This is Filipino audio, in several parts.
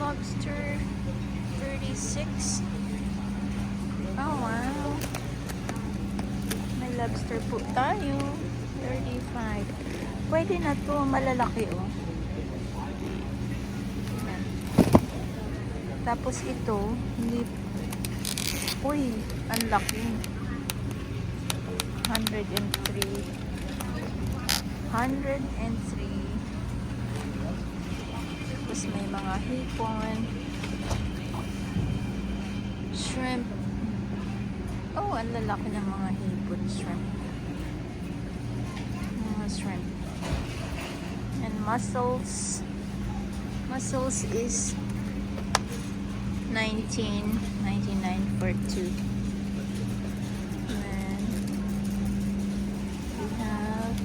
lobster, 36. Oh, wow. May lobster po tayo, 35. Pwede na to, malalaki oh. Yan. Tapos ito, hindi, uy, ang laki. 103. 103. Tapos may mga hipon, shrimp. Oh, ang lalaki ng mga hipon, shrimp. Mga shrimp. And mussels. Mussels is 19.99 for 2. And we have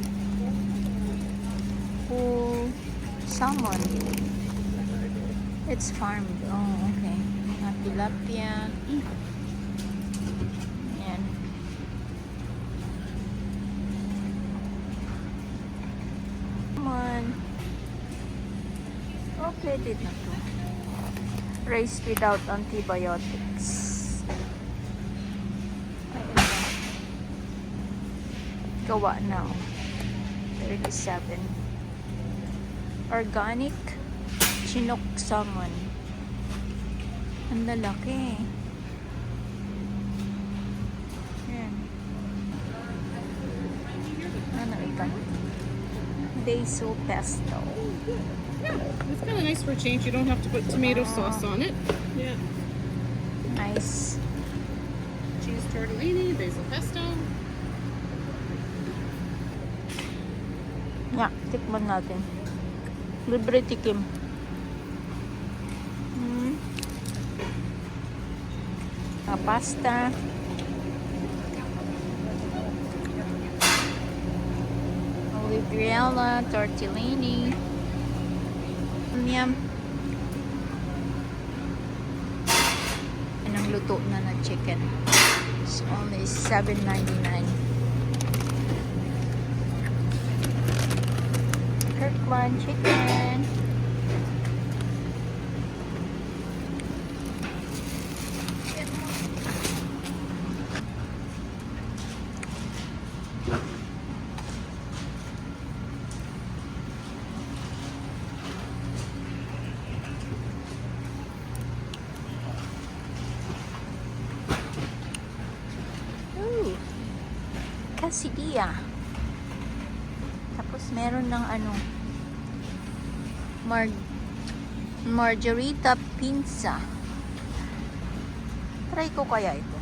whole salmon. It's farmed. Oh, okay. Tilapia. Ayan. Come on. Oh, pwede na to. Rice without antibiotics. Ayun. Gawa na. 37. Organic Chinook salmon. Ang lalaki. Ayan. Ano ito? Basil pesto. Yeah, it's kind of nice for a change. You don't have to put tomato sauce on it. Yeah. Nice. Cheese tortellini, basil pesto. Yeah, tikman natin. Libre tikim. Pasta. Oliviella, tortellini. Yum. Yan ang luto na na chicken. It's only $7.99. Kirkland chicken. Quesadilla. Tapos meron ng ano, margarita pizza. Try ko kaya ito.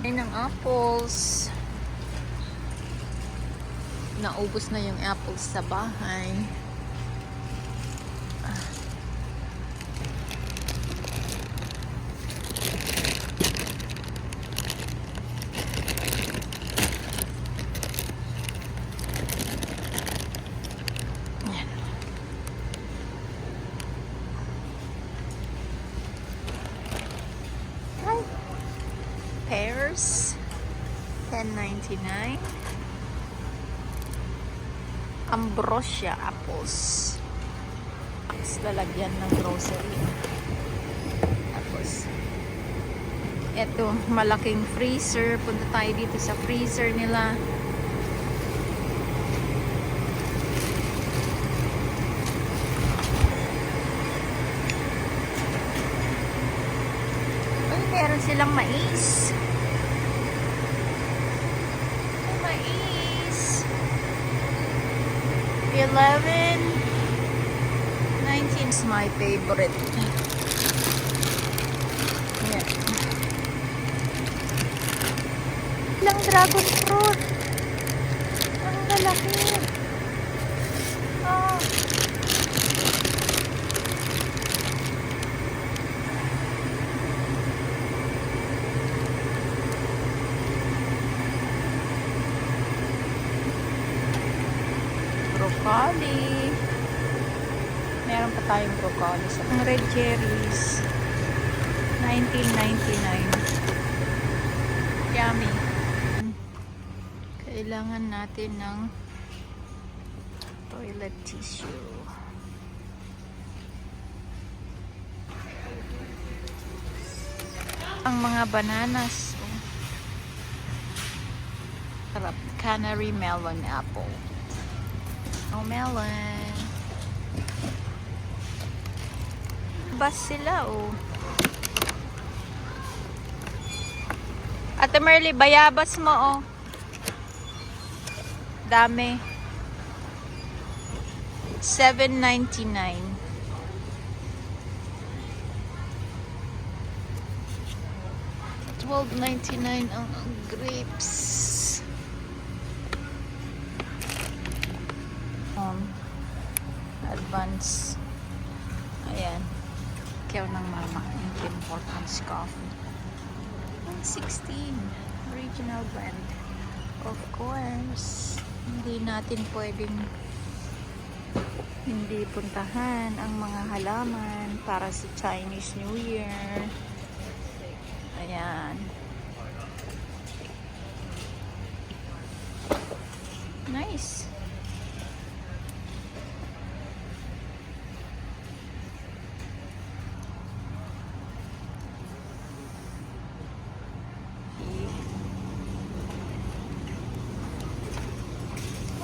Ay ng apples. Naubos na yung apples sa bahay. Pears, $10.99. Ambrosia apples. Tapos lalagyan ng grocery. Tapos eto, malaking freezer. Punta tayo dito sa freezer nila. Ay, meron silang mais. Mais. 11.19 is my favorite. Yeah. Ilang dragon fruit. Ang lalaki. Oh. Broccoli. Meron pa tayong broccoli sa red cherries. $19.99. Yummy. Kailangan natin ng toilet tissue. Ang mga bananas. Oh. Sarap. Canary melon apple. Oh, melon. Bas sila, oh. Ate Merly, bayabas mo, oh. Dami. $7.99. $12.99 ang grapes. Advance. Ayan. Kaya ng mama. Yung Tim Hortons coffee. 116. Original blend. Of course. Hindi natin pwedeng hindi puntahan ang mga halaman para sa Chinese New Year. Ayan. Nice.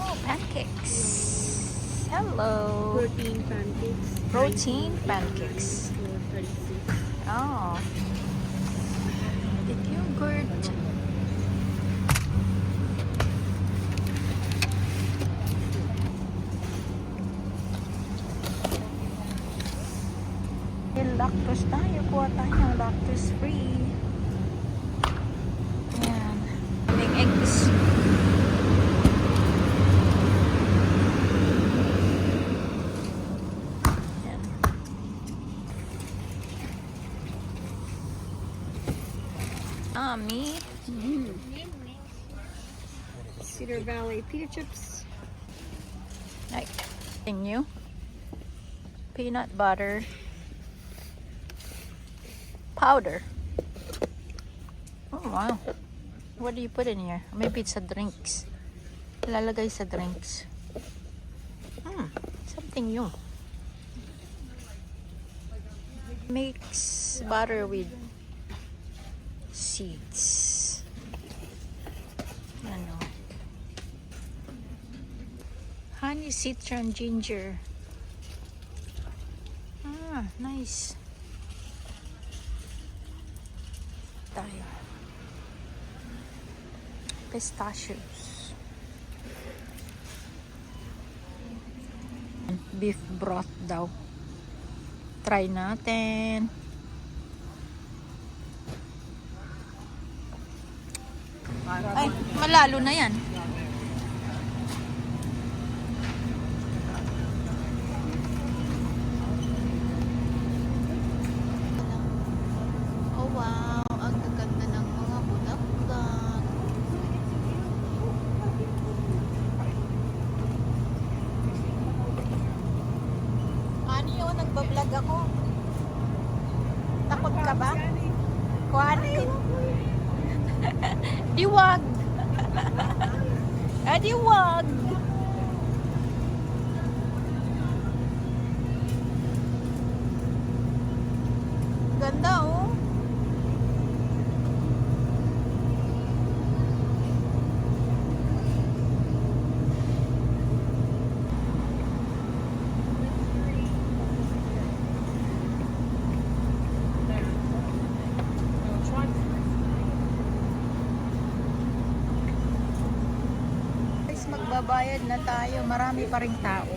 Oh, pancakes. Hello. Protein pancakes. Protein pancakes. 36. Oh. With yogurt. Yung lactose tayo. Kuha tayo ng lactose free. Ayan. May eggs. Ayan. Me. Cedar Valley pita chips. Like, new peanut butter powder. Oh wow. What do you put in here? Maybe it's a drinks. Lalagay sa drinks. Something new. Mix butter with seeds. Ano? Honey, citron, ginger. Nice. Tayo. Pistachios. Beef broth daw. Try natin. Ay, malalo na yan. Oh wow, ang gaganda ng mga bulaklak. Ani yun, nagbablog ako. Takot ka ba? Kuhanin. Diwag. Diwag. Ganda oh. Guys, magbabayad na tayo. Marami pa ring tao.